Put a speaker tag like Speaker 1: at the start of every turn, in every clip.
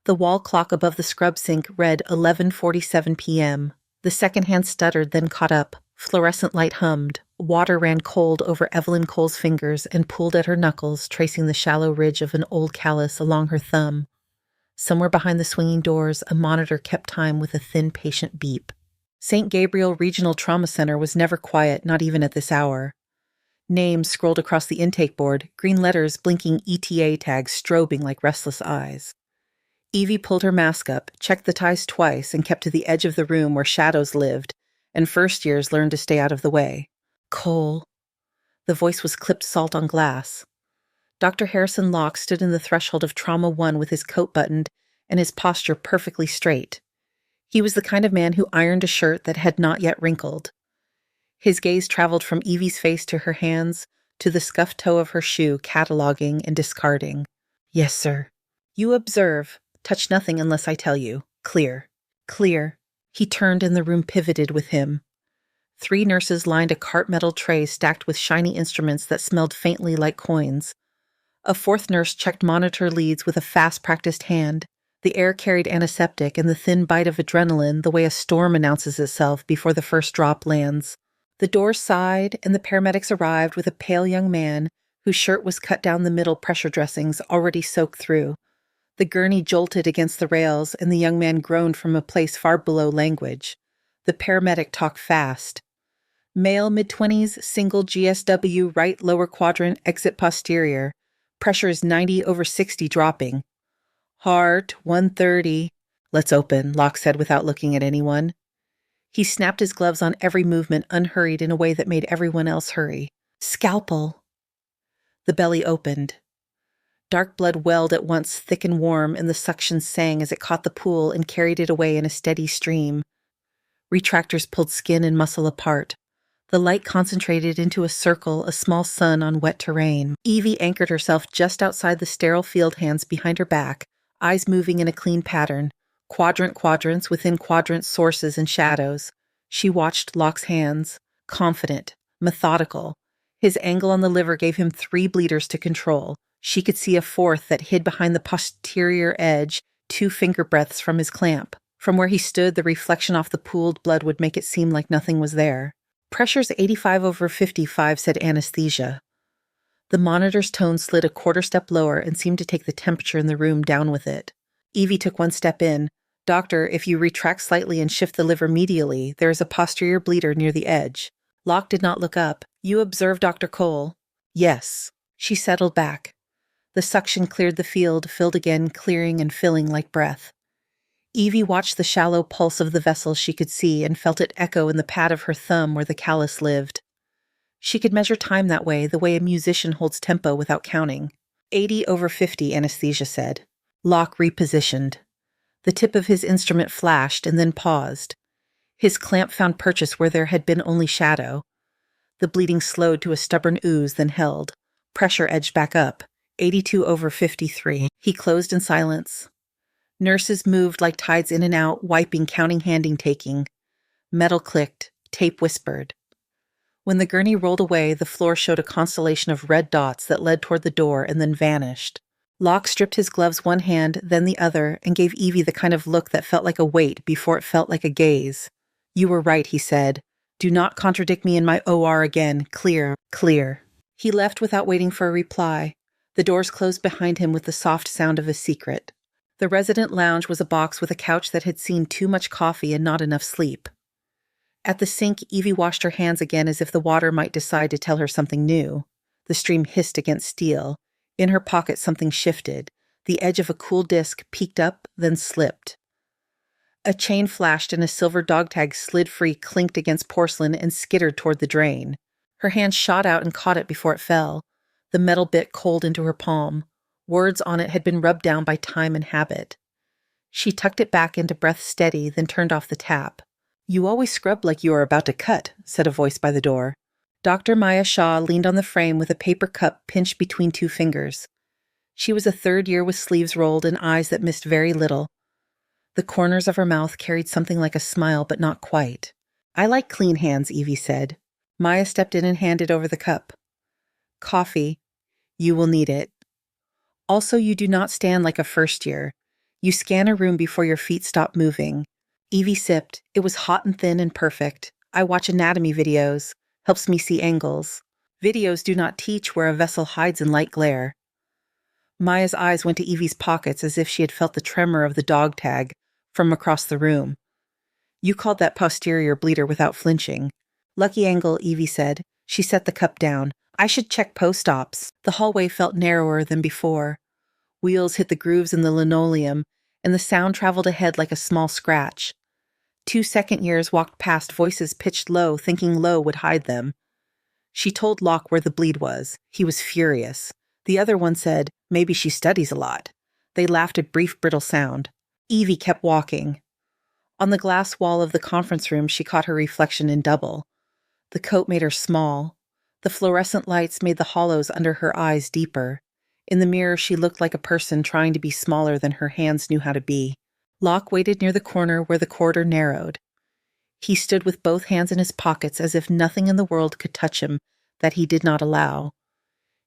Speaker 1: The wall clock above the scrub sink read 11:47 p.m. The second hand stuttered, then caught up. Fluorescent light hummed. Water ran cold over Evelyn Cole's fingers and pooled at her knuckles, tracing the shallow ridge of an old callus along her thumb. Somewhere behind the swinging doors, a monitor kept time with a thin, patient beep. St. Gabriel Regional Trauma Center was never quiet, not even at this hour. Names scrolled across the intake board, green letters blinking ETA tags strobing like restless eyes. Evie pulled her mask up, checked the ties twice, and kept to the edge of the room where shadows lived, and first years learned to stay out of the way. Cole. The voice was clipped salt on glass. Dr. Harrison Locke stood in the threshold of Trauma 1 with his coat buttoned and his posture perfectly straight. He was the kind of man who ironed a shirt that had not yet wrinkled. His gaze traveled from Evie's face to her hands, to the scuffed toe of her shoe, cataloging and discarding. Yes, sir. You observe. Touch nothing unless I tell you. Clear. Clear. He turned and the room pivoted with him. 3 nurses lined a cart metal tray stacked with shiny instruments that smelled faintly like coins. A 4th nurse checked monitor leads with a fast-practiced hand. The air carried antiseptic and the thin bite of adrenaline the way a storm announces itself before the first drop lands. The doors sighed, and the paramedics arrived with a pale young man whose shirt was cut down the middle, pressure dressings already soaked through. The gurney jolted against the rails, and the young man groaned from a place far below language. The paramedic talked fast. Male, mid-20s, single GSW, right lower quadrant, exit posterior. Pressure is 90/60 dropping. Heart, 130. Let's open, Locke said without looking at anyone. He snapped his gloves on every movement, unhurried in a way that made everyone else hurry. Scalpel. The belly opened. Dark blood welled at once thick and warm, and the suction sang as it caught the pool and carried it away in a steady stream. Retractors pulled skin and muscle apart. The light concentrated into a circle, a small sun on wet terrain. Evie anchored herself just outside the sterile field hands behind her back, eyes moving in a clean pattern. Quadrants within quadrants, sources and shadows. She watched Locke's hands, confident, methodical. His angle on the liver gave him 3 bleeders to control. She could see a 4th that hid behind the posterior edge, 2 finger breaths from his clamp. From where he stood, the reflection off the pooled blood would make it seem like nothing was there. Pressure's 85/55, said anesthesia. The monitor's tone slid a quarter step lower and seemed to take the temperature in the room down with it. Evie took 1 step in. Doctor, if you retract slightly and shift the liver medially, there is a posterior bleeder near the edge. Locke did not look up. You observe Dr. Cole? Yes. She settled back. The suction cleared the field, filled again, clearing and filling like breath. Evie watched the shallow pulse of the vessel she could see and felt it echo in the pad of her thumb where the callus lived. She could measure time that way, the way a musician holds tempo without counting. 80/50, anesthesia said. Locke repositioned. The tip of his instrument flashed and then paused. His clamp found purchase where there had been only shadow. The bleeding slowed to a stubborn ooze, then held. Pressure edged back up. 82/53. He closed in silence. Nurses moved like tides in and out, wiping, counting, handing, taking. Metal clicked. Tape whispered. When the gurney rolled away, the floor showed a constellation of red dots that led toward the door and then vanished. Locke stripped his gloves one hand, then the other, and gave Evie the kind of look that felt like a weight before it felt like a gaze. You were right, he said. Do not contradict me in my OR again. Clear, clear. He left without waiting for a reply. The doors closed behind him with the soft sound of a secret. The resident lounge was a box with a couch that had seen too much coffee and not enough sleep. At the sink, Evie washed her hands again as if the water might decide to tell her something new. The stream hissed against steel. In her pocket, something shifted. The edge of a cool disc peeked up, then slipped. A chain flashed and a silver dog tag slid free, clinked against porcelain, and skittered toward the drain. Her hand shot out and caught it before it fell. The metal bit cold into her palm. Words on it had been rubbed down by time and habit. She tucked it back into breath steady, then turned off the tap. You always scrub like you are about to cut, said a voice by the door. Dr. Maya Shaw leaned on the frame with a paper cup pinched between 2 fingers. She was a 3rd year with sleeves rolled and eyes that missed very little. The corners of her mouth carried something like a smile, but not quite. I like clean hands, Evie said. Maya stepped in and handed over the cup. Coffee. You will need it. Also, you do not stand like a 1st year. You scan a room before your feet stop moving. Evie sipped. It was hot and thin and perfect. I watch anatomy videos. Helps me see angles. Videos do not teach where a vessel hides in light glare. Maya's eyes went to Evie's pockets as if she had felt the tremor of the dog tag from across the room. You called that posterior bleeder without flinching. Lucky angle, Evie said. She set the cup down. I should check post-ops. The hallway felt narrower than before. Wheels hit the grooves in the linoleum, and the sound traveled ahead like a small scratch. 2 second-years walked past, voices pitched low, thinking low would hide them. She told Locke where the bleed was. He was furious. The other one said, maybe she studies a lot. They laughed at brief, brittle sound. Evie kept walking. On the glass wall of the conference room, she caught her reflection in double. The coat made her small. The fluorescent lights made the hollows under her eyes deeper. In the mirror, she looked like a person trying to be smaller than her hands knew how to be. Locke waited near the corner where the corridor narrowed. He stood with both hands in his pockets as if nothing in the world could touch him that he did not allow.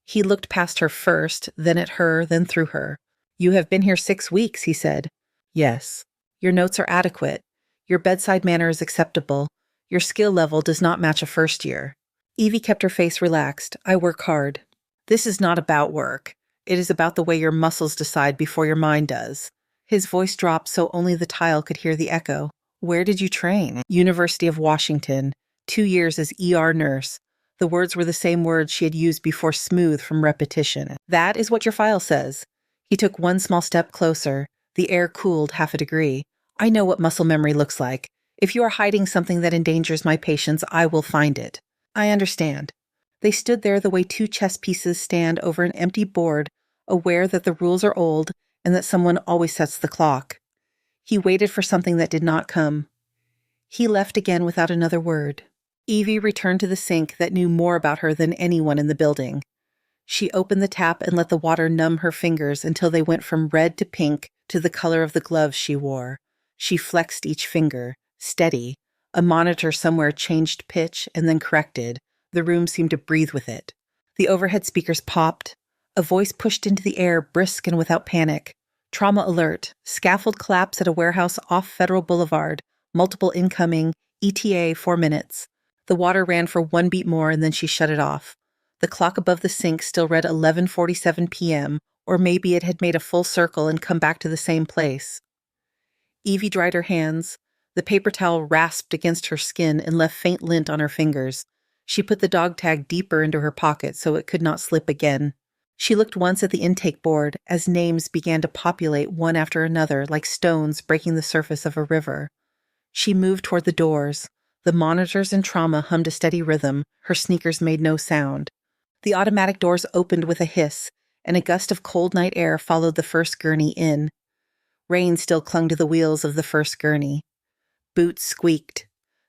Speaker 1: He looked past her first, then at her, then through her. You have been here 6 weeks, he said. Yes. Your notes are adequate. Your bedside manner is acceptable. Your skill level does not match a first year. Evie kept her face relaxed. I work hard. This is not about work. It is about the way your muscles decide before your mind does. His voice dropped so only the tile could hear the echo. Where did you train? University of Washington. 2 years as ER nurse. The words were the same words she had used before, smooth from repetition. That is what your file says. He took one small step closer. The air cooled 1/2 degree. I know what muscle memory looks like. If you are hiding something that endangers my patients, I will find it. I understand. They stood there the way 2 chess pieces stand over an empty board, aware that the rules are old and that someone always sets the clock. He waited for something that did not come. He left again without another word. Evie returned to the sink that knew more about her than anyone in the building. She opened the tap and let the water numb her fingers until they went from red to pink to the color of the gloves she wore. She flexed each finger, steady. A monitor somewhere changed pitch and then corrected. The room seemed to breathe with it. The overhead speakers popped. A voice pushed into the air, brisk and without panic. Trauma alert. Scaffold collapse at a warehouse off Federal Boulevard. Multiple incoming. ETA 4 minutes. The water ran for 1 beat more and then she shut it off. The clock above the sink still read 11:47 p.m., or maybe it had made a full circle and come back to the same place. Evie dried her hands. The paper towel rasped against her skin and left faint lint on her fingers. She put the dog tag deeper into her pocket so it could not slip again. She looked once at the intake board as names began to populate one after another like stones breaking the surface of a river. She moved toward the doors. The monitors in trauma hummed a steady rhythm. Her sneakers made no sound. The automatic doors opened with a hiss, and a gust of cold night air followed the first gurney in. Rain still clung to the wheels of the first gurney. Boots squeaked.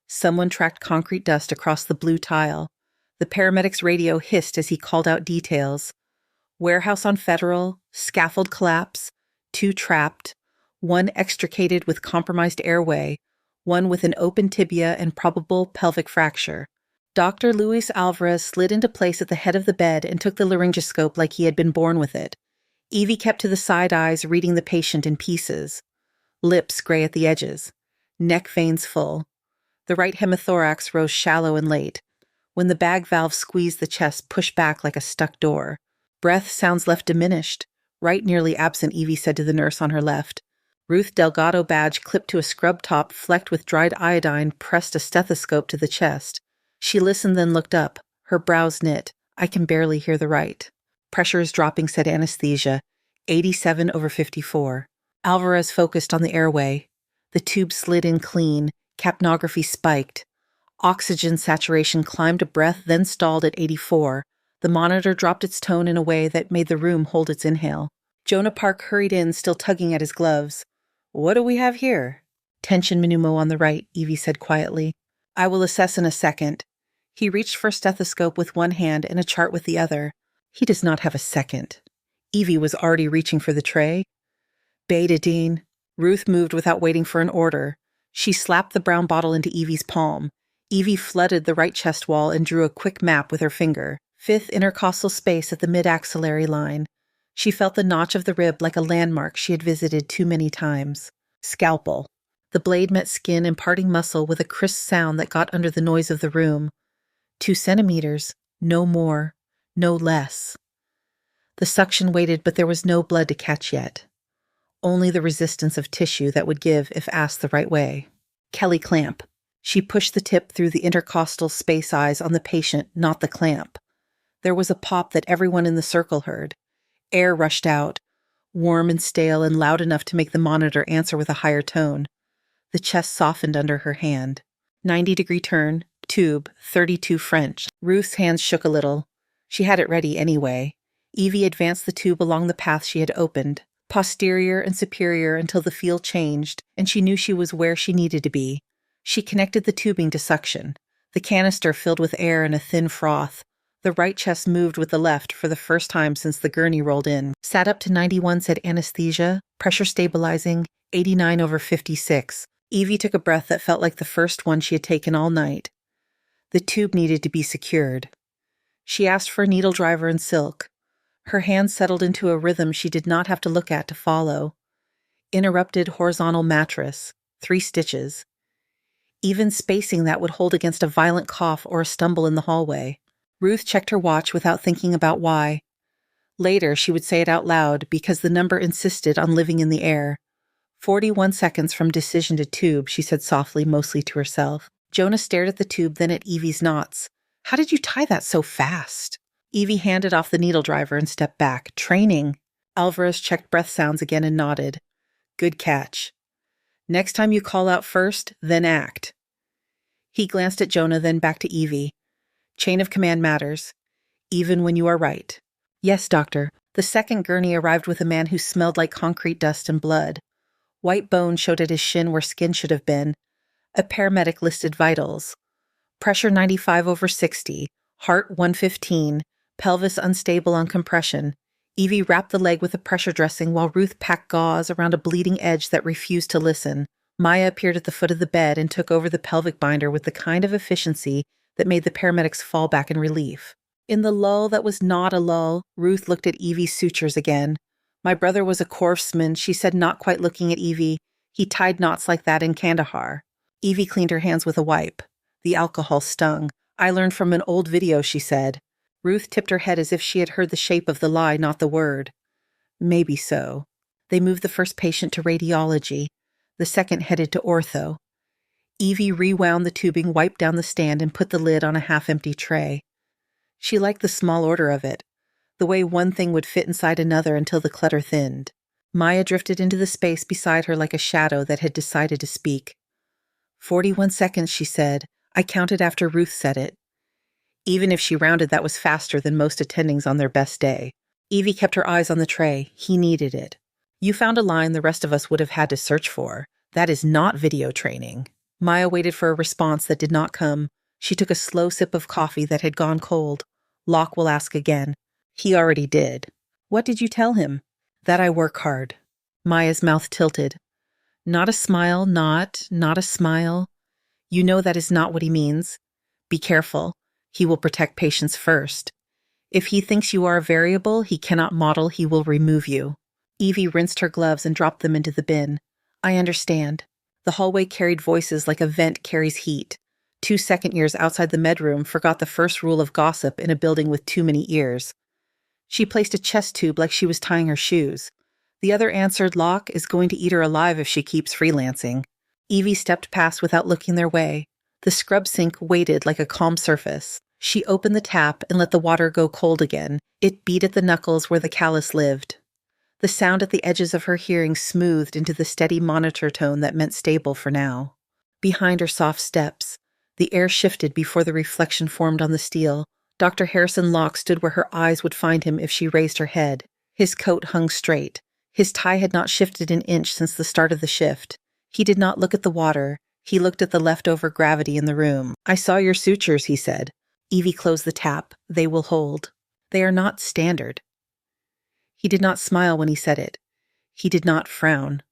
Speaker 1: Someone tracked concrete dust across the blue tile. The paramedic's radio hissed as he called out details. Warehouse on Federal, scaffold collapse, 2 trapped, 1 extricated with compromised airway, 1 with an open tibia and probable pelvic fracture. Dr. Luis Alvarez slid into place at the head of the bed and took the laryngoscope like he had been born with it. Evie kept to the side eyes, reading the patient in pieces. Lips gray at the edges. Neck veins full. The right hemithorax rose shallow and late. When the bag valve squeezed, the chest pushed back like a stuck door. Breath sounds left diminished. Right nearly absent, Evie said to the nurse on her left. Ruth Delgado badge clipped to a scrub top flecked with dried iodine pressed a stethoscope to the chest. She listened, then looked up. Her brows knit. I can barely hear the right. Pressure is dropping, said anesthesia. 87/54. Alvarez focused on the airway. The tube slid in clean. Capnography spiked. Oxygen saturation climbed a breath, then stalled at 84. The monitor dropped its tone in a way that made the room hold its inhale. Jonah Park hurried in, still tugging at his gloves. What do we have here? Tension pneumo on the right, Evie said quietly. I will assess in a second. He reached for a stethoscope with one hand and a chart with the other. He does not have a second. Evie was already reaching for the tray. Betadine. Ruth moved without waiting for an order. She slapped the brown bottle into Evie's palm. Evie flooded the right chest wall and drew a quick map with her finger. 5th intercostal space at the mid-axillary line. She felt the notch of the rib like a landmark she had visited too many times. Scalpel. The blade met skin, imparting muscle with a crisp sound that got under the noise of the room. 2 centimeters, no more, no less. The suction waited, but there was no blood to catch yet. Only the resistance of tissue that would give if asked the right way. Kelly clamp. She pushed the tip through the intercostal space eyes on the patient, not the clamp. There was a pop that everyone in the circle heard. Air rushed out, warm and stale and loud enough to make the monitor answer with a higher tone. The chest softened under her hand. 90-degree turn, tube, 32 French. Ruth's hands shook a little. She had it ready anyway. Evie advanced the tube along the path she had opened, posterior and superior until the feel changed, and she knew she was where she needed to be. She connected the tubing to suction. The canister filled with air and a thin froth. The right chest moved with the left for the first time since the gurney rolled in. Sat up to 91, said anesthesia, pressure stabilizing, 89/56. Evie took a breath that felt like the first one she had taken all night. The tube needed to be secured. She asked for a needle driver and silk. Her hands settled into a rhythm she did not have to look at to follow. Interrupted horizontal mattress, 3 stitches. Even spacing that would hold against a violent cough or a stumble in the hallway. Ruth checked her watch without thinking about why. Later, she would say it out loud because the number insisted on living in the air. 41 seconds from decision to tube, she said softly, mostly to herself. Jonah stared at the tube, then at Evie's knots. How did you tie that so fast? Evie handed off the needle driver and stepped back. Training. Alvarez checked breath sounds again and nodded. Good catch. Next time you call out first, then act. He glanced at Jonah, then back to Evie. Chain of command matters, even when you are right. Yes, doctor. The second gurney arrived with a man who smelled like concrete dust and blood. White bone showed at his shin where skin should have been. A paramedic listed vitals. Pressure 95/60, heart 115, pelvis unstable on compression. Evie wrapped the leg with a pressure dressing while Ruth packed gauze around a bleeding edge that refused to listen. Maya appeared at the foot of the bed and took over the pelvic binder with the kind of efficiency that made the paramedics fall back in relief. In the lull that was not a lull, Ruth looked at Evie's sutures again. My brother was a corpsman, she said, not quite looking at Evie. He tied knots like that in Kandahar. Evie cleaned her hands with a wipe. The alcohol stung. I learned from an old video, she said. Ruth tipped her head as if she had heard the shape of the lie, not the word. Maybe so. They moved the first patient to radiology. The second headed to ortho. Evie rewound the tubing, wiped down the stand, and put the lid on a half-empty tray. She liked the small order of it, the way one thing would fit inside another until the clutter thinned. Maya drifted into the space beside her like a shadow that had decided to speak. 41 seconds, she said. I counted after Ruth said it. Even if she rounded, that was faster than most attendings on their best day. Evie kept her eyes on the tray. He needed it. You found a line the rest of us would have had to search for. That is not video training. Maya waited for a response that did not come. She took a slow sip of coffee that had gone cold. Locke will ask again. He already did. What did you tell him? That I work hard. Maya's mouth tilted. Not a smile, not a smile. You know that is not what he means. Be careful. He will protect patients first. If he thinks you are a variable he cannot model, he will remove you. Evie rinsed her gloves and dropped them into the bin. I understand. The hallway carried voices like a vent carries heat. 2 second-years outside the medroom forgot the first rule of gossip in a building with too many ears. She placed a chest tube like she was tying her shoes. The other answered Locke is going to eat her alive if she keeps freelancing. Evie stepped past without looking their way. The scrub sink waited like a calm surface. She opened the tap and let the water go cold again. It beat at the knuckles where the callus lived. The sound at the edges of her hearing smoothed into the steady monitor tone that meant stable for now. Behind her soft steps, the air shifted before the reflection formed on the steel. Dr. Harrison Locke stood where her eyes would find him if she raised her head. His coat hung straight. His tie had not shifted an inch since the start of the shift. He did not look at the water. He looked at the leftover gravity in the room. I saw your sutures, he said. Evie closed the tap. They will hold. They are not standard. He did not smile when he said it. He did not frown.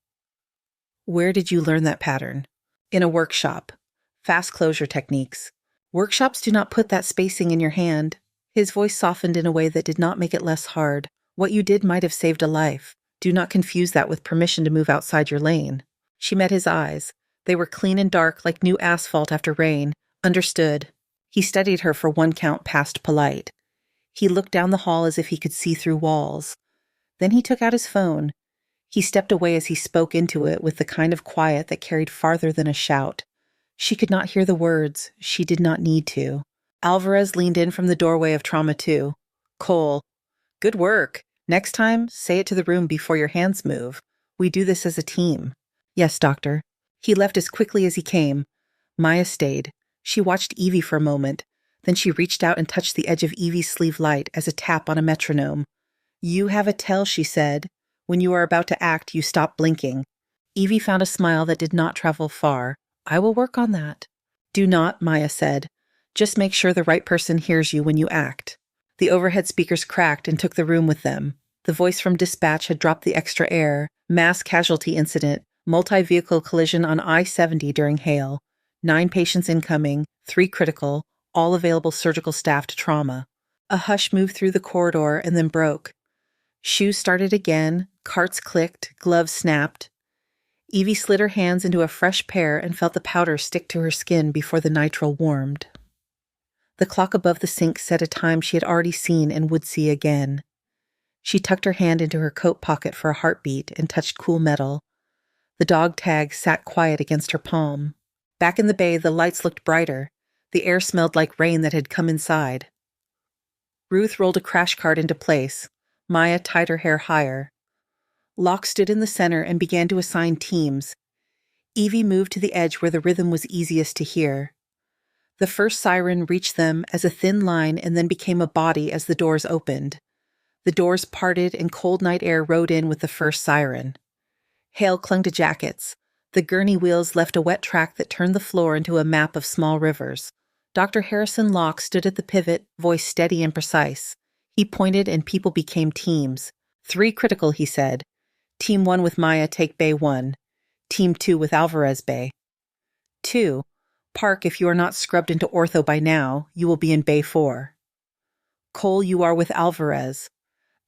Speaker 1: Where did you learn that pattern? In a workshop. Fast closure techniques. Workshops do not put that spacing in your hand. His voice softened in a way that did not make it less hard. What you did might have saved a life. Do not confuse that with permission to move outside your lane. She met his eyes. They were clean and dark like new asphalt after rain. Understood. He studied her for one count past polite. He looked down the hall as if he could see through walls. Then he took out his phone. He stepped away as he spoke into it with the kind of quiet that carried farther than a shout. She could not hear the words. She did not need to. Alvarez leaned in from the doorway of Trauma 2. Cole. Good work. Next time, say it to the room before your hands move. We do this as a team. Yes, doctor. He left as quickly as he came. Maya stayed. She watched Evie for a moment. Then she reached out and touched the edge of Evie's sleeve light as a tap on a metronome. You have a tell, she said. When you are about to act, you stop blinking. Evie found a smile that did not travel far. I will work on that. Do not, Maya said. Just make sure the right person hears you when you act. The overhead speakers cracked and took the room with them. The voice from dispatch had dropped the extra air. Mass casualty incident. Multi-vehicle collision on I-70 during hail. 9 patients incoming, 3 critical, all available surgical staff to trauma. A hush moved through the corridor and then broke. Shoes started again, carts clicked, gloves snapped. Evie slid her hands into a fresh pair and felt the powder stick to her skin before the nitrile warmed. The clock above the sink said a time she had already seen and would see again. She tucked her hand into her coat pocket for a heartbeat and touched cool metal. The dog tag sat quiet against her palm. Back in the bay, the lights looked brighter. The air smelled like rain that had come inside. Ruth rolled a crash cart into place. Maya tied her hair higher. Locke stood in the center and began to assign teams. Evie moved to the edge where the rhythm was easiest to hear. The first siren reached them as a thin line and then became a body as the doors opened. The doors parted and cold night air rode in with the first siren. Hail clung to jackets. The gurney wheels left a wet track that turned the floor into a map of small rivers. Dr. Harrison Locke stood at the pivot, voice steady and precise. He pointed and people became teams. 3 critical, he said. Team 1 with Maya take Bay 1. Team 2 with Alvarez Bay. 2. Park, if you are not scrubbed into ortho by now, you will be in Bay 4. Cole, you are with Alvarez.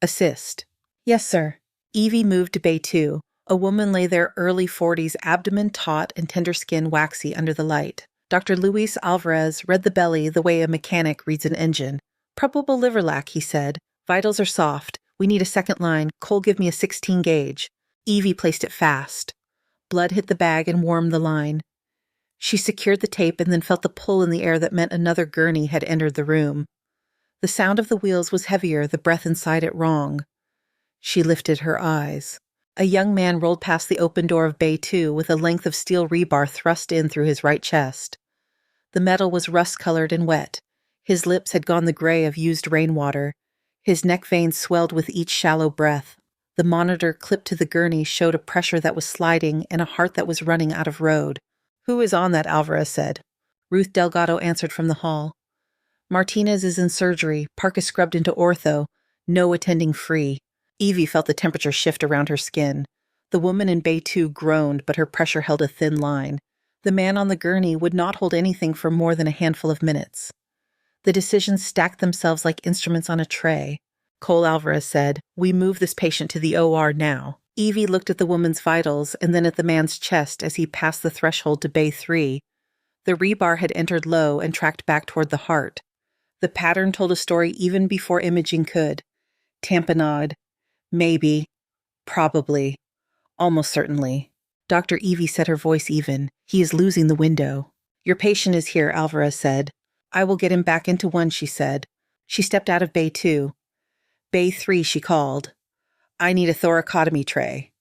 Speaker 1: Assist. Yes, sir. Evie moved to Bay 2. A woman lay there, early 40s, abdomen taut and tender skin waxy under the light. Dr. Luis Alvarez read the belly the way a mechanic reads an engine. Probable liver lack, he said. Vitals are soft. We need a second line. Cole, give me a 16 gauge. Evie placed it fast. Blood hit the bag and warmed the line. She secured the tape and then felt the pull in the air that meant another gurney had entered the room. The sound of the wheels was heavier, the breath inside it wrong. She lifted her eyes. A young man rolled past the open door of Bay 2 with a length of steel rebar thrust in through his right chest. The metal was rust-colored and wet. His lips had gone the gray of used rainwater. His neck veins swelled with each shallow breath. The monitor clipped to the gurney showed a pressure that was sliding and a heart that was running out of road. Who is on that? Alvarez said. Ruth Delgado answered from the hall. Martinez is in surgery. Park is scrubbed into ortho. No attending free. Evie felt the temperature shift around her skin. The woman in Bay 2 groaned, but her pressure held a thin line. The man on the gurney would not hold anything for more than a handful of minutes. The decisions stacked themselves like instruments on a tray. Cole Alvarez said, "We move this patient to the OR now." Evie looked at the woman's vitals and then at the man's chest as he passed the threshold to Bay 3. The rebar had entered low and tracked back toward the heart. The pattern told a story even before imaging could. Tamponade. Maybe. Probably. Almost certainly. Dr. Evie said, her voice even. He is losing the window. Your patient is here, Alvarez said. I will get him back into 1, she said. She stepped out of Bay 2. Bay 3, she called. I need a thoracotomy tray.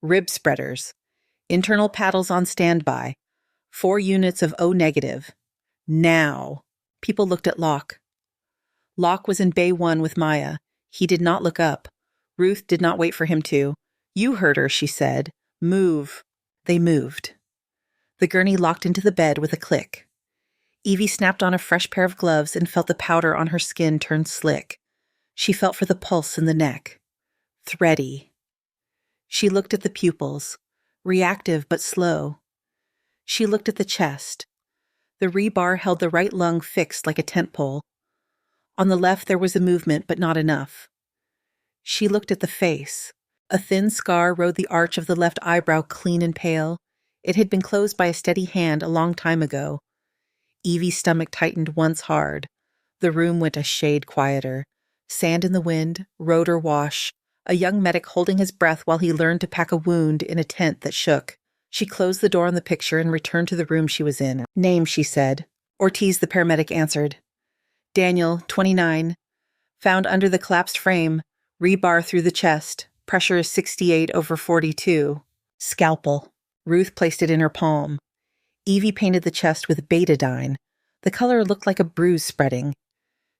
Speaker 1: Rib spreaders. Internal paddles on standby. 4 units of O negative. Now. People looked at Locke. Locke was in Bay 1 with Maya. He did not look up. Ruth did not wait for him to. You heard her, she said. Move. They moved. The gurney locked into the bed with a click. Evie snapped on a fresh pair of gloves and felt the powder on her skin turn slick. She felt for the pulse in the neck. Thready. She looked at the pupils. Reactive but slow. She looked at the chest. The rebar held the right lung fixed like a tent pole. On the left there was a movement, but not enough. She looked at the face. A thin scar rode the arch of the left eyebrow clean and pale. It had been closed by a steady hand a long time ago. Evie's stomach tightened once hard. The room went a shade quieter. Sand in the wind, rotor wash, a young medic holding his breath while he learned to pack a wound in a tent that shook. She closed the door on the picture and returned to the room she was in. Name, she said. Ortiz, the paramedic answered. Daniel, 29. Found under the collapsed frame. Rebar through the chest. Pressure is 68/42. Scalpel. Ruth placed it in her palm. Evie painted the chest with betadine. The color looked like a bruise spreading.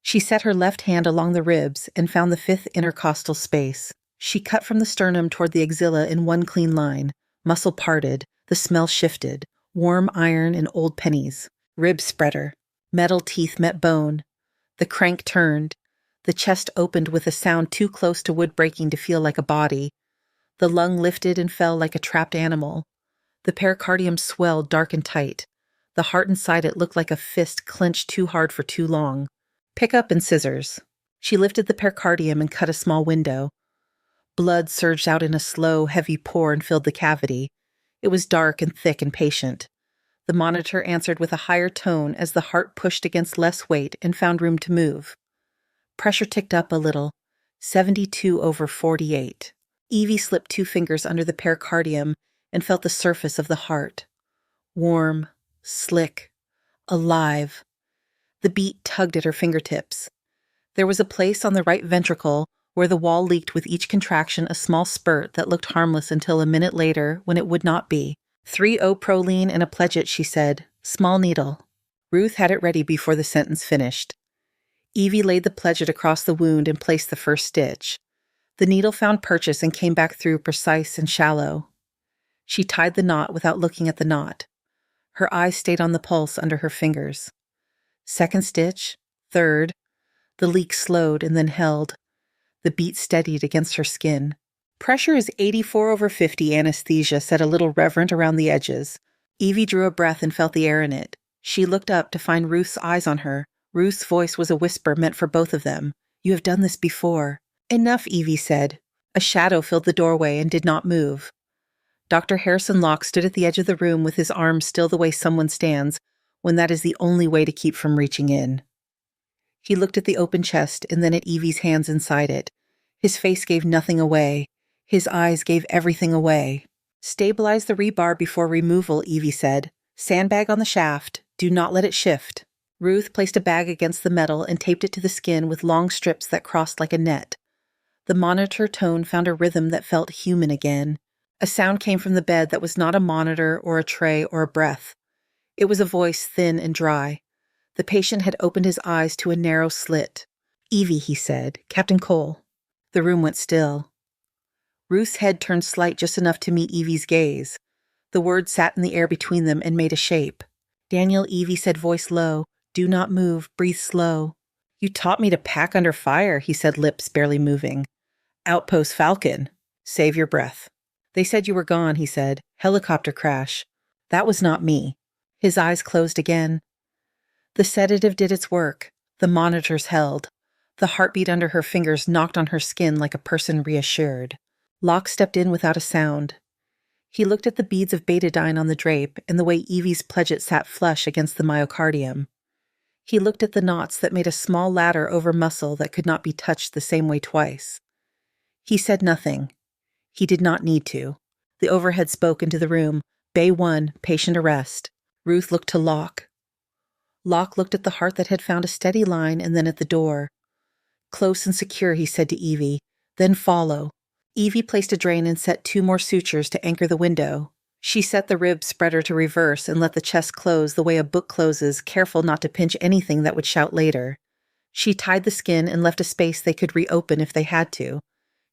Speaker 1: She set her left hand along the ribs and found the fifth intercostal space. She cut from the sternum toward the axilla in one clean line. Muscle parted. The smell shifted. Warm iron and old pennies. Rib spreader. Metal teeth met bone. The crank turned. The chest opened with a sound too close to wood breaking to feel like a body. The lung lifted and fell like a trapped animal. The pericardium swelled dark and tight. The heart inside it looked like a fist clenched too hard for too long. Pick up and scissors. She lifted the pericardium and cut a small window. Blood surged out in a slow, heavy pour and filled the cavity. It was dark and thick and patient. The monitor answered with a higher tone as the heart pushed against less weight and found room to move. Pressure ticked up a little, 72/48. Evie slipped 2 fingers under the pericardium and felt the surface of the heart. Warm, slick, alive. The beat tugged at her fingertips. There was a place on the right ventricle where the wall leaked with each contraction a small spurt that looked harmless until a minute later when it would not be. 3-O-proline and a pledget, she said. Small needle. Ruth had it ready before the sentence finished. Evie laid the pledget across the wound and placed the first stitch. The needle found purchase and came back through precise and shallow. She tied the knot without looking at the knot. Her eyes stayed on the pulse under her fingers. Second stitch, third. The leak slowed and then held. The beat steadied against her skin. Pressure is 84/50, anesthesia said a little reverent around the edges. Evie drew a breath and felt the air in it. She looked up to find Ruth's eyes on her. Ruth's voice was a whisper meant for both of them. You have done this before. Enough, Evie said. A shadow filled the doorway and did not move. Dr. Harrison Locke stood at the edge of the room with his arms still the way someone stands when that is the only way to keep from reaching in. He looked at the open chest and then at Evie's hands inside it. His face gave nothing away. His eyes gave everything away. Stabilize the rebar before removal, Evie said. Sandbag on the shaft. Do not let it shift. Ruth placed a bag against the metal and taped it to the skin with long strips that crossed like a net. The monitor tone found a rhythm that felt human again. A sound came from the bed that was not a monitor or a tray or a breath. It was a voice thin and dry. The patient had opened his eyes to a narrow slit. Evie, he said. Captain Cole. The room went still. Ruth's head turned slight just enough to meet Evie's gaze. The words sat in the air between them and made a shape. Daniel, Evie said, voice low. Do not move. Breathe slow. You taught me to pack under fire, he said, lips barely moving. Outpost Falcon. Save your breath. They said you were gone, he said. Helicopter crash. That was not me. His eyes closed again. The sedative did its work. The monitors held. The heartbeat under her fingers knocked on her skin like a person reassured. Locke stepped in without a sound. He looked at the beads of betadine on the drape and the way Evie's pledget sat flush against the myocardium. He looked at the knots that made a small ladder over muscle that could not be touched the same way twice. He said nothing. He did not need to. The overhead spoke into the room. Bay 1, patient arrest. Ruth looked to Locke. Locke looked at the heart that had found a steady line and then at the door. Close and secure, he said to Evie. Then follow. Evie placed a drain and set 2 more sutures to anchor the window. She set the rib spreader to reverse and let the chest close the way a book closes, careful not to pinch anything that would shout later. She tied the skin and left a space they could reopen if they had to.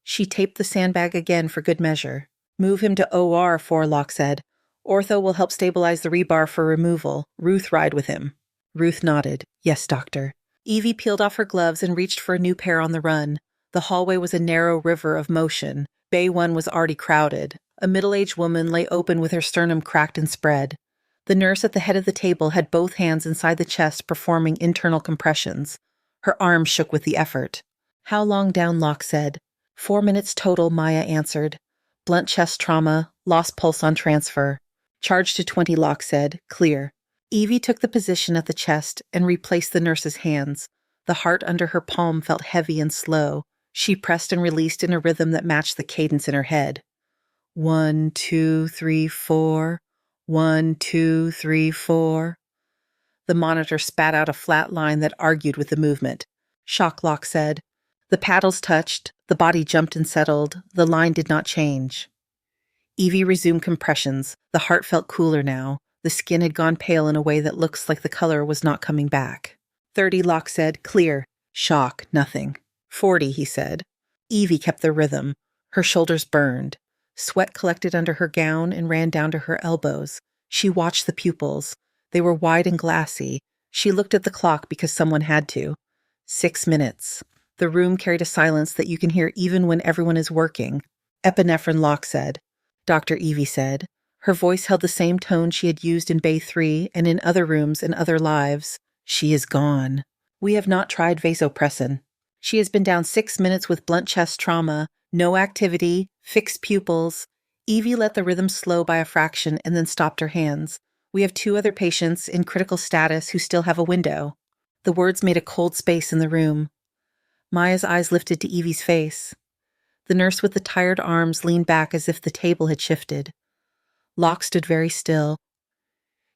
Speaker 1: She taped the sandbag again for good measure. Move him to OR, Locke said. Ortho will help stabilize the rebar for removal. Ruth ride with him. Ruth nodded. Yes, doctor. Evie peeled off her gloves and reached for a new pair on the run. The hallway was a narrow river of motion. Bay 1 was already crowded. A middle-aged woman lay open with her sternum cracked and spread. The nurse at the head of the table had both hands inside the chest performing internal compressions. Her arms shook with the effort. How long down, Locke said. 4 minutes total, Maya answered. Blunt chest trauma, lost pulse on transfer. Charge to 20, Locke said. Clear. Evie took the position at the chest and replaced the nurse's hands. The heart under her palm felt heavy and slow. She pressed and released in a rhythm that matched the cadence in her head. 1, 2, 3, 4. 1, 2, 3, 4. The monitor spat out a flat line that argued with the movement. Shock, Locke said. The paddles touched, the body jumped and settled, the line did not change. Evie resumed compressions. The heart felt cooler now. The skin had gone pale in a way that looks like the color was not coming back. 30, Locke said. Clear. Shock. Nothing. 40, he said. Evie kept the rhythm. Her shoulders burned. Sweat collected under her gown and ran down to her elbows. She watched the pupils. They were wide and glassy. She looked at the clock because someone had to. 6 minutes. The room carried a silence that you can hear even when everyone is working. Epinephrine, Locke said. Dr. Evie said. Her voice held the same tone she had used in Bay 3 and in other rooms in other lives. She is gone. We have not tried vasopressin. She has been down 6 minutes with blunt chest trauma, no activity, fixed pupils. Evie let the rhythm slow by a fraction and then stopped her hands. We have 2 other patients in critical status who still have a window. The words made a cold space in the room. Maya's eyes lifted to Evie's face. The nurse with the tired arms leaned back as if the table had shifted. Locke stood very still.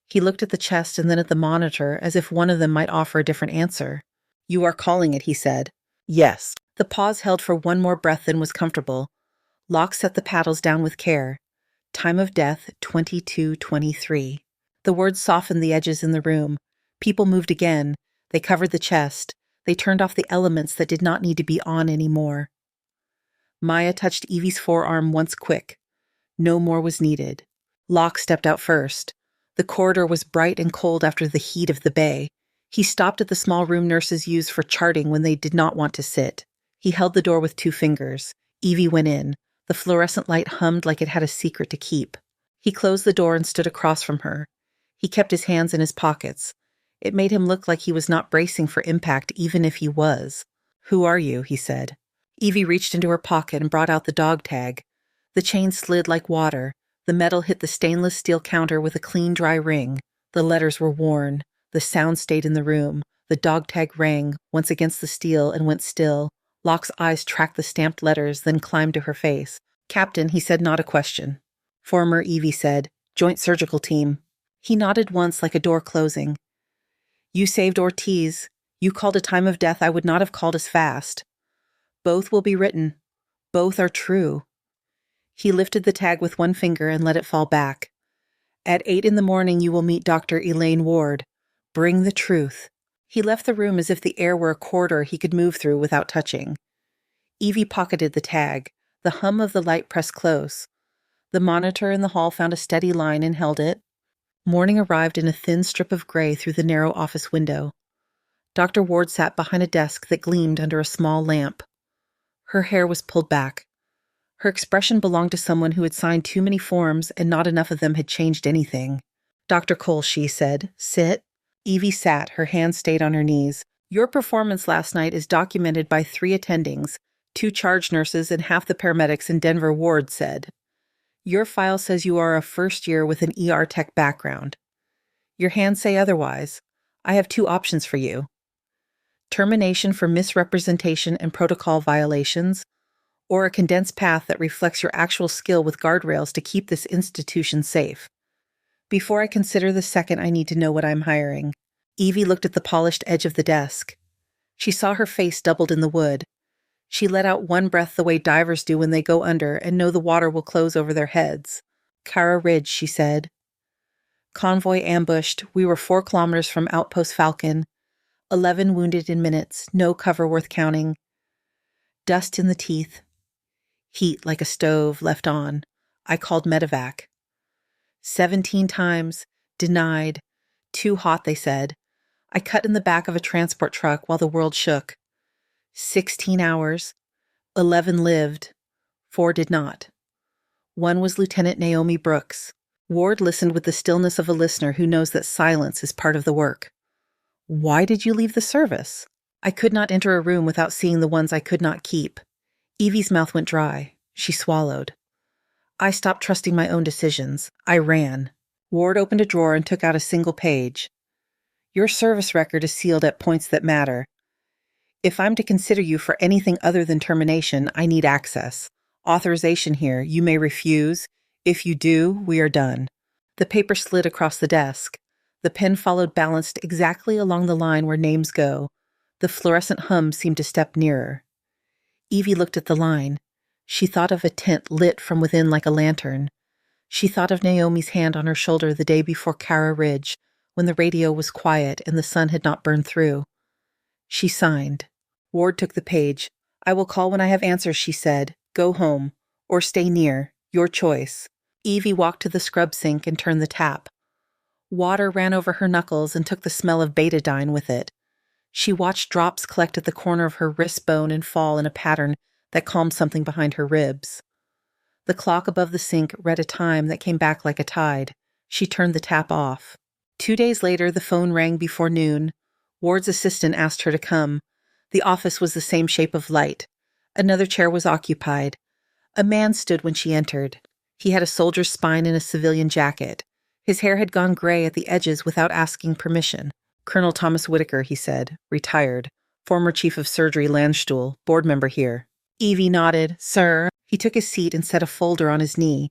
Speaker 1: He looked at the chest and then at the monitor as if one of them might offer a different answer. You are calling it, he said. Yes. The pause held for one more breath than was comfortable. Locke set the paddles down with care. Time of death, 22:23. The words softened the edges in the room. People moved again. They covered the chest. They turned off the elements that did not need to be on anymore. Maya touched Evie's forearm once quick. No more was needed. Locke stepped out first. The corridor was bright and cold after the heat of the bay. He stopped at the small room nurses used for charting when they did not want to sit. He held the door with 2 fingers. Evie went in. The fluorescent light hummed like it had a secret to keep. He closed the door and stood across from her. He kept his hands in his pockets. It made him look like he was not bracing for impact, even if he was. Who are you? He said. Evie reached into her pocket and brought out the dog tag. The chain slid like water. The metal hit the stainless steel counter with a clean, dry ring. The letters were worn. The sound stayed in the room. The dog tag rang, once against the steel, and went still. Locke's eyes tracked the stamped letters, then climbed to her face. Captain, he said, not a question. Former, Evie said. Joint surgical team. He nodded once like a door closing. You saved Ortiz. You called a time of death I would not have called as fast. Both will be written. Both are true. He lifted the tag with one finger and let it fall back. At 8 in the morning you will meet Dr. Elaine Ward. Bring the truth. He left the room as if the air were a corridor he could move through without touching. Evie pocketed the tag. The hum of the light pressed close. The monitor in the hall found a steady line and held it. Morning arrived in a thin strip of gray through the narrow office window. Dr. Ward sat behind a desk that gleamed under a small lamp. Her hair was pulled back. Her expression belonged to someone who had signed too many forms and not enough of them had changed anything. Dr. Cole, she said, sit. Evie sat, her hands stayed on her knees. Your performance last night is documented by 3 attendings, 2 charge nurses and half the paramedics in Denver, Ward said. Your file says you are a first year with an ER tech background. Your hands say otherwise. I have 2 options for you. Termination for misrepresentation and protocol violations, or a condensed path that reflects your actual skill with guardrails to keep this institution safe. Before I consider the second, I need to know what I'm hiring. Evie looked at the polished edge of the desk. She saw her face doubled in the wood. She let out one breath the way divers do when they go under and know the water will close over their heads. Cara Ridge, she said. Convoy ambushed. We were 4 kilometers from Outpost Falcon. 11 wounded in minutes. No cover worth counting. Dust in the teeth. Heat like a stove left on. I called medevac. 17 times. Denied. Too hot, they said. I cut in the back of a transport truck while the world shook. 16 hours. 11 lived. 4 did not. One was Lieutenant Naomi Brooks. Ward listened with the stillness of a listener who knows that silence is part of the work. Why did you leave the service? I could not enter a room without seeing the ones I could not keep. Evie's mouth went dry. She swallowed. I stopped trusting my own decisions. I ran. Ward opened a drawer and took out a single page. Your service record is sealed at points that matter. If I'm to consider you for anything other than termination, I need access. Authorization here. You may refuse. If you do, we are done. The paper slid across the desk. The pen followed balanced exactly along the line where names go. The fluorescent hum seemed to step nearer. Evie looked at the line. She thought of a tent lit from within like a lantern. She thought of Naomi's hand on her shoulder the day before Cara Ridge, when the radio was quiet and the sun had not burned through. She signed. Ward took the page. I will call when I have answers, she said. Go home. Or stay near. Your choice. Evie walked to the scrub sink and turned the tap. Water ran over her knuckles and took the smell of betadine with it. She watched drops collect at the corner of her wrist bone and fall in a pattern that calmed something behind her ribs. The clock above the sink read a time that came back like a tide. She turned the tap off. 2 days later, the phone rang before noon. Ward's assistant asked her to come. The office was the same shape of light. Another chair was occupied. A man stood when she entered. He had a soldier's spine and a civilian jacket. His hair had gone gray at the edges without asking permission. Colonel Thomas Whitaker, he said, retired. Former chief of surgery Landstuhl, board member here. Evie nodded. Sir. He took his seat and set a folder on his knee.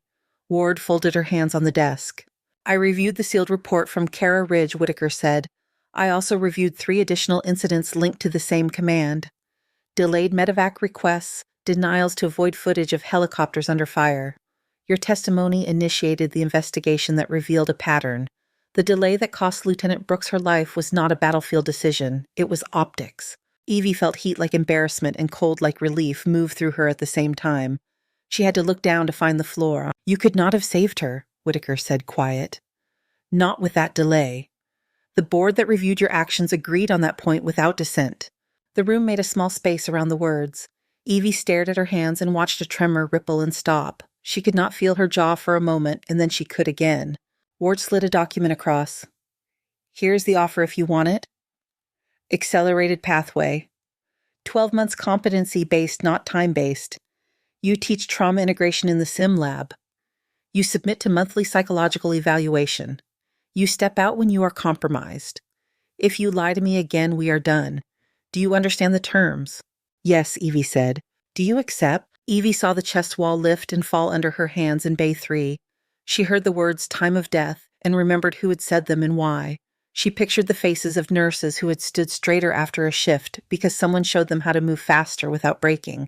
Speaker 1: Ward folded her hands on the desk. I reviewed the sealed report from Cara Ridge, Whitaker said. I also reviewed 3 additional incidents linked to the same command. Delayed medevac requests, denials to avoid footage of helicopters under fire. Your testimony initiated the investigation that revealed a pattern. The delay that cost Lieutenant Brooks her life was not a battlefield decision. It was optics. Evie felt heat like embarrassment and cold like relief move through her at the same time. She had to look down to find the floor. You could not have saved her, Whitaker said, quiet. Not with that delay. The board that reviewed your actions agreed on that point without dissent. The room made a small space around the words. Evie stared at her hands and watched a tremor ripple and stop. She could not feel her jaw for a moment, and then she could again. Ward slid a document across. Here's the offer if you want it. Accelerated pathway. 12 months competency-based, not time-based. You teach trauma integration in the sim lab. You submit to monthly psychological evaluation. You step out when you are compromised. If you lie to me again, we are done. Do you understand the terms? Yes, Evie said. Do you accept? Evie saw the chest wall lift and fall under her hands in Bay 3. She heard the words time of death and remembered who had said them and why. She pictured the faces of nurses who had stood straighter after a shift because someone showed them how to move faster without breaking.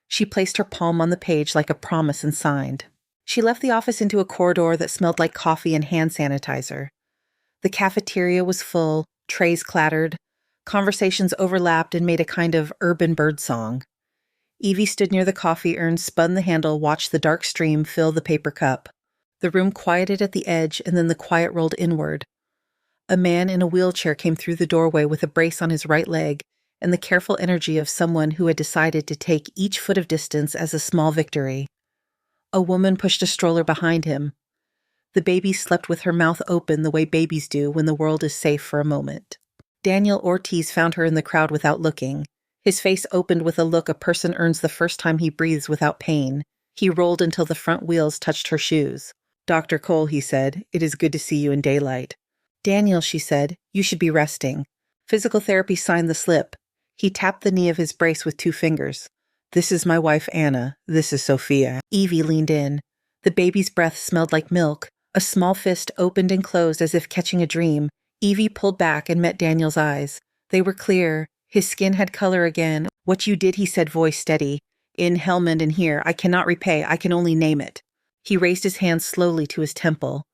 Speaker 1: She placed her palm on the page like a promise and signed. She left the office into a corridor that smelled like coffee and hand sanitizer. The cafeteria was full, trays clattered. Conversations overlapped and made a kind of urban birdsong. Evie stood near the coffee urn, spun the handle, watched the dark stream fill the paper cup. The room quieted at the edge, and then the quiet rolled inward. A man in a wheelchair came through the doorway with a brace on his right leg and the careful energy of someone who had decided to take each foot of distance as a small victory. A woman pushed a stroller behind him. The baby slept with her mouth open the way babies do when the world is safe for a moment. Daniel Ortiz found her in the crowd without looking. His face opened with a look a person earns the first time he breathes without pain. He rolled until the front wheels touched her shoes. Dr. Cole, he said, it is good to see you in daylight. Daniel, she said, you should be resting. Physical therapy signed the slip. He tapped the knee of his brace with 2 fingers. This is my wife, Anna. This is Sophia. Evie leaned in. The baby's breath smelled like milk. A small fist opened and closed as if catching a dream. Evie pulled back and met Daniel's eyes. They were clear. His skin had color again. What you did, he said, voice steady. In Helmand and here, I cannot repay. I can only name it. He raised his hand slowly to his temple.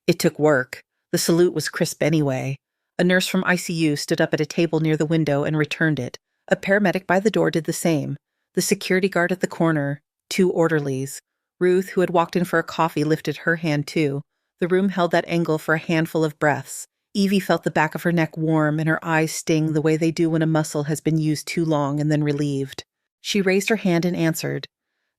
Speaker 1: It took work. The salute was crisp anyway. A nurse from ICU stood up at a table near the window and returned it. A paramedic by the door did the same. The security guard at the corner. 2 orderlies. Ruth, who had walked in for a coffee, lifted her hand too. The room held that angle for a handful of breaths. Evie felt the back of her neck warm and her eyes sting the way they do when a muscle has been used too long and then relieved. She raised her hand and answered.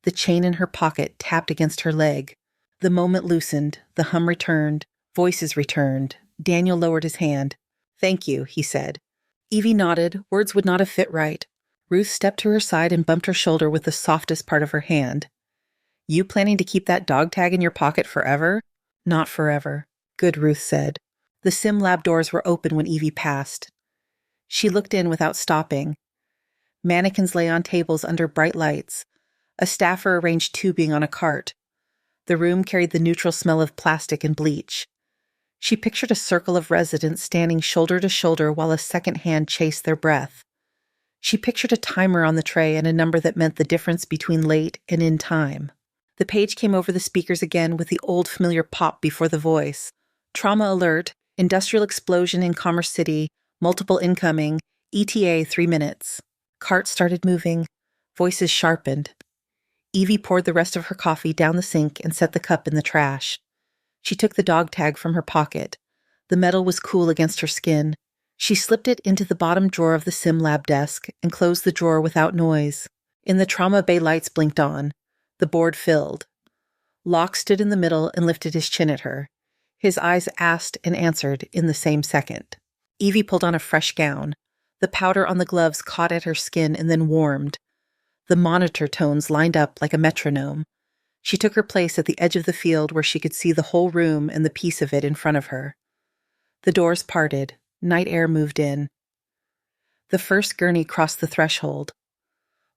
Speaker 1: The chain in her pocket tapped against her leg. The moment loosened. The hum returned. Voices returned. Daniel lowered his hand. Thank you, he said. Evie nodded. Words would not have fit right. Ruth stepped to her side and bumped her shoulder with the softest part of her hand. You planning to keep that dog tag in your pocket forever? Not forever, good, Ruth said. The sim lab doors were open when Evie passed. She looked in without stopping. Mannequins lay on tables under bright lights. A staffer arranged tubing on a cart. The room carried the neutral smell of plastic and bleach. She pictured a circle of residents standing shoulder to shoulder while a second hand chased their breath. She pictured a timer on the tray and a number that meant the difference between late and in time. The page came over the speakers again with the old familiar pop before the voice. Trauma alert, industrial explosion in Commerce City, multiple incoming, ETA 3 minutes. Cart started moving. Voices sharpened. Evie poured the rest of her coffee down the sink and set the cup in the trash. She took the dog tag from her pocket. The metal was cool against her skin. She slipped it into the bottom drawer of the sim lab desk and closed the drawer without noise. In the trauma bay, lights blinked on. The board filled. Locke stood in the middle and lifted his chin at her. His eyes asked and answered in the same second. Evie pulled on a fresh gown. The powder on the gloves caught at her skin and then warmed. The monitor tones lined up like a metronome. She took her place at the edge of the field where she could see the whole room and the piece of it in front of her. The doors parted. Night air moved in. The first gurney crossed the threshold.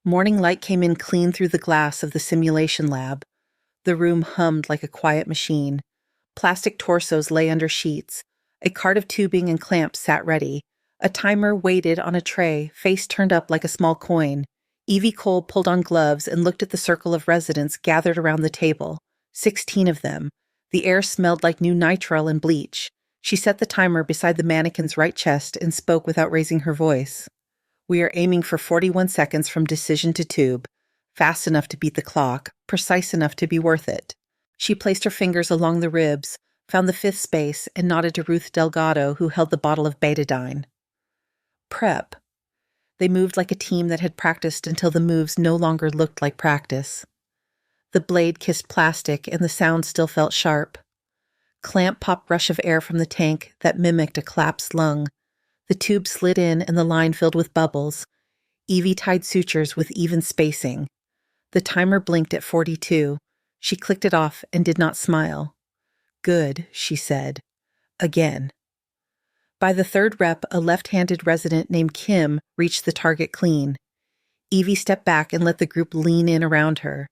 Speaker 1: Morning light came in clean through the glass of the simulation lab. The room hummed like a quiet machine. Plastic torsos lay under sheets. A cart of tubing and clamps sat ready. A timer waited on a tray, face turned up like a small coin. Evie Cole pulled on gloves and looked at the circle of residents gathered around the table. 16 of them. The air smelled like new nitrile and bleach. She set the timer beside the mannequin's right chest and spoke without raising her voice. We are aiming for 41 seconds from decision to tube. Fast enough to beat the clock, precise enough to be worth it. She placed her fingers along the ribs, found the fifth space, and nodded to Ruth Delgado, who held the bottle of betadine. Prep. They moved like a team that had practiced until the moves no longer looked like practice. The blade kissed plastic and the sound still felt sharp. Clamp popped rush of air from the tank that mimicked a collapsed lung. The tube slid in and the line filled with bubbles. Evie tied sutures with even spacing. The timer blinked at 42. She clicked it off and did not smile. Good, she said. Again. By the third rep, a left-handed resident named Kim reached the target clean. Evie stepped back and let the group lean in around her.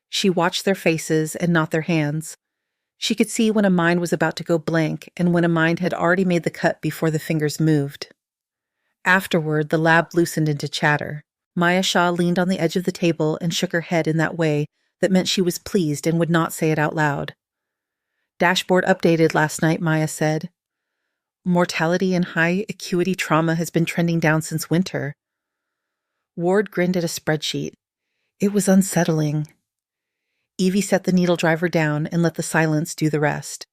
Speaker 1: She watched their faces and not their hands. She could see when a mind was about to go blank and when a mind had already made the cut before the fingers moved. Afterward, the lab loosened into chatter. Maya Shaw leaned on the edge of the table and shook her head in that way that meant she was pleased and would not say it out loud. Dashboard updated last night, Maya said. Mortality and high acuity trauma has been trending down since winter. Ward grinned at a spreadsheet. It was unsettling. Evie set the needle driver down and let the silence do the rest.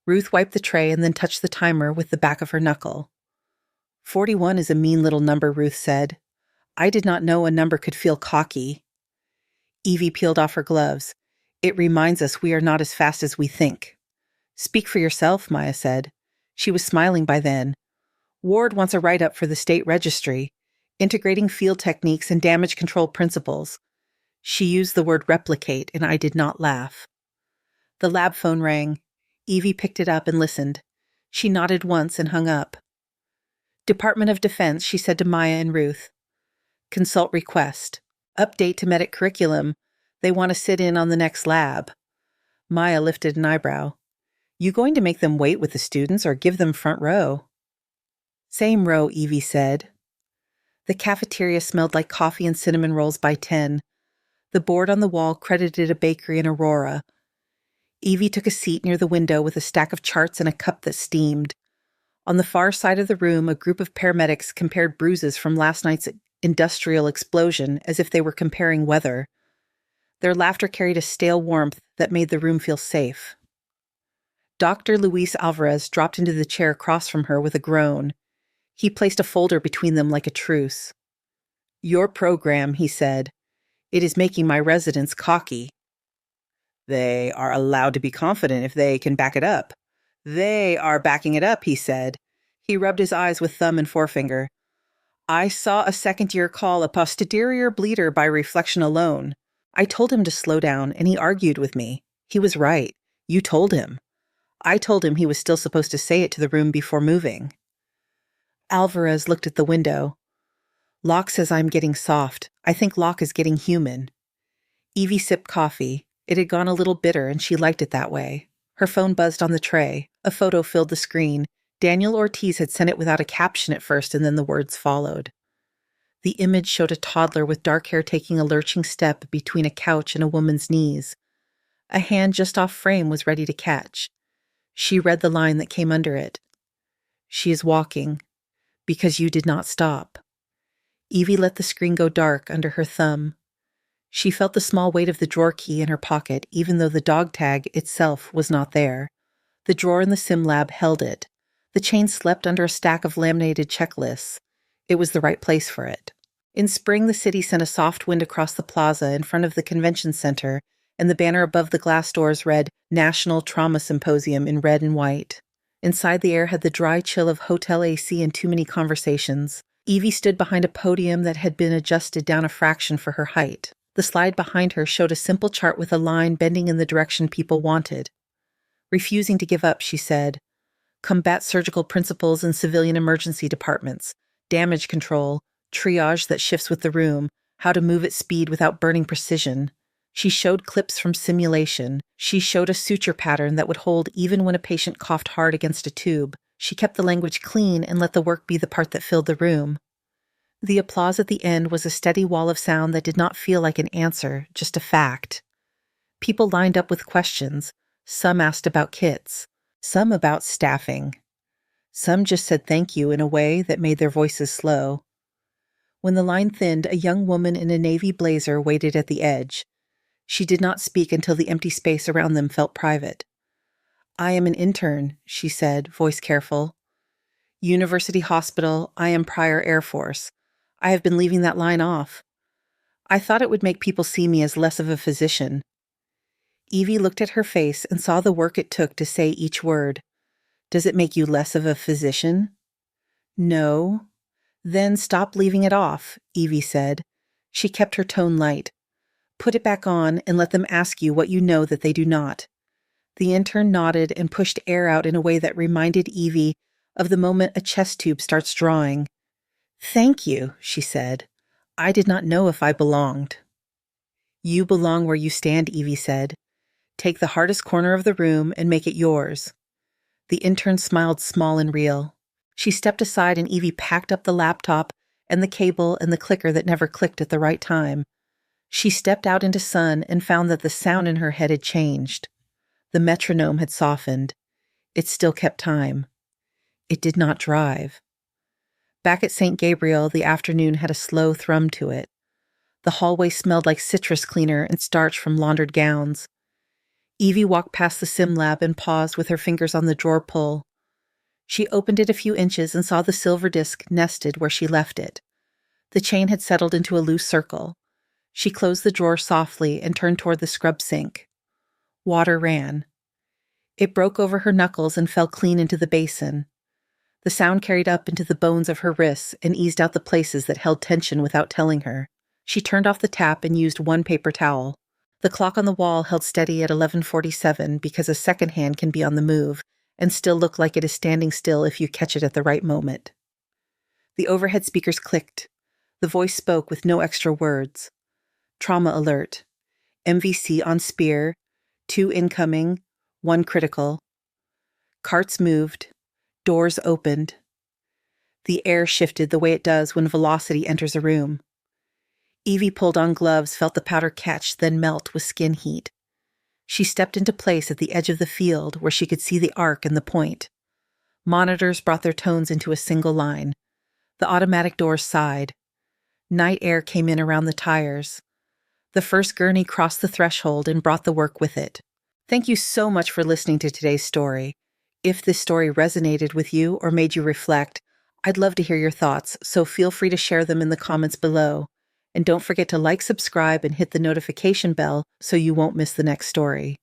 Speaker 1: Ruth wiped the tray and then touched the timer with the back of her knuckle. 41 is a mean little number, Ruth said. I did not know a number could feel cocky. Evie peeled off her gloves. It reminds us we are not as fast as we think. Speak for yourself, Maya said. She was smiling by then. Ward wants a write-up for the state registry, integrating field techniques and damage control principles. She used the word replicate, and I did not laugh. The lab phone rang. Evie picked it up and listened. She nodded once and hung up. Department of Defense, she said to Maya and Ruth. Consult request. Update to medic curriculum. They want to sit in on the next lab. Maya lifted an eyebrow. You going to make them wait with the students or give them front row? Same row, Evie said. The cafeteria smelled like coffee and cinnamon rolls by 10. The board on the wall credited a bakery in Aurora. Evie took a seat near the window with a stack of charts and a cup that steamed. On the far side of the room, a group of paramedics compared bruises from last night's industrial explosion as if they were comparing weather. Their laughter carried a stale warmth that made the room feel safe. Dr. Luis Alvarez dropped into the chair across from her with a groan. He placed a folder between them like a truce. Your program, he said. It is making my residents cocky. They are allowed to be confident if they can back it up. They are backing it up, he said. He rubbed his eyes with thumb and forefinger. I saw a second-year call a posterior bleeder by reflection alone. I told him to slow down, and he argued with me. He was right. You told him. I told him he was still supposed to say it to the room before moving. Alvarez looked at the window. Locke says I'm getting soft. I think Locke is getting human. Evie sipped coffee. It had gone a little bitter, and she liked it that way. Her phone buzzed on the tray. A photo filled the screen. Daniel Ortiz had sent it without a caption at first, and then the words followed. The image showed a toddler with dark hair taking a lurching step between a couch and a woman's knees. A hand just off frame was ready to catch. She read the line that came under it. She is walking, because you did not stop. Evie let the screen go dark under her thumb. She felt the small weight of the drawer key in her pocket, even though the dog tag itself was not there. The drawer in the sim lab held it. The chain slept under a stack of laminated checklists. It was the right place for it. In spring, the city sent a soft wind across the plaza in front of the convention center, and the banner above the glass doors read National Trauma Symposium in red and white. Inside, the air had the dry chill of hotel AC and too many conversations. Evie stood behind a podium that had been adjusted down a fraction for her height. The slide behind her showed a simple chart with a line bending in the direction people wanted. Refusing to give up, she said, combat surgical principles in civilian emergency departments, damage control, triage that shifts with the room, how to move at speed without burning precision. She showed clips from simulation. She showed a suture pattern that would hold even when a patient coughed hard against a tube. She kept the language clean and let the work be the part that filled the room. The applause at the end was a steady wall of sound that did not feel like an answer, just a fact. People lined up with questions. Some asked about kits. Some about staffing. Some just said thank you in a way that made their voices slow. When the line thinned, a young woman in a navy blazer waited at the edge. She did not speak until the empty space around them felt private. I am an intern, she said, voice careful. University Hospital, I am prior Air Force. I have been leaving that line off. I thought it would make people see me as less of a physician. Evie looked at her face and saw the work it took to say each word. Does it make you less of a physician? No. Then stop leaving it off, Evie said. She kept her tone light. Put it back on and let them ask you what you know that they do not. The intern nodded and pushed air out in a way that reminded Evie of the moment a chest tube starts drawing. Thank you, she said. I did not know if I belonged. You belong where you stand, Evie said. Take the hardest corner of the room and make it yours. The intern smiled small and real. She stepped aside and Evie packed up the laptop and the cable and the clicker that never clicked at the right time. She stepped out into sun and found that the sound in her head had changed. The metronome had softened. It still kept time. It did not drive. Back at St. Gabriel, the afternoon had a slow thrum to it. The hallway smelled like citrus cleaner and starch from laundered gowns. Evie walked past the sim lab and paused with her fingers on the drawer pull. She opened it a few inches and saw the silver disc nested where she left it. The chain had settled into a loose circle. She closed the drawer softly and turned toward the scrub sink. Water ran. It broke over her knuckles and fell clean into the basin. The sound carried up into the bones of her wrists and eased out the places that held tension without telling her. She turned off the tap and used one paper towel. The clock on the wall held steady at 11:47 because a second hand can be on the move and still look like it is standing still if you catch it at the right moment. The overhead speakers clicked. The voice spoke with no extra words. Trauma alert. MVC on Spear. 2 incoming. 1 critical. Carts moved. Doors opened. The air shifted the way it does when velocity enters a room. Evie pulled on gloves, felt the powder catch, then melt with skin heat. She stepped into place at the edge of the field where she could see the arc and the point. Monitors brought their tones into a single line. The automatic doors sighed. Night air came in around the tires. The first gurney crossed the threshold and brought the work with it. Thank you so much for listening to today's story. If this story resonated with you or made you reflect, I'd love to hear your thoughts, so feel free to share them in the comments below. And don't forget to like, subscribe, and hit the notification bell so you won't miss the next story.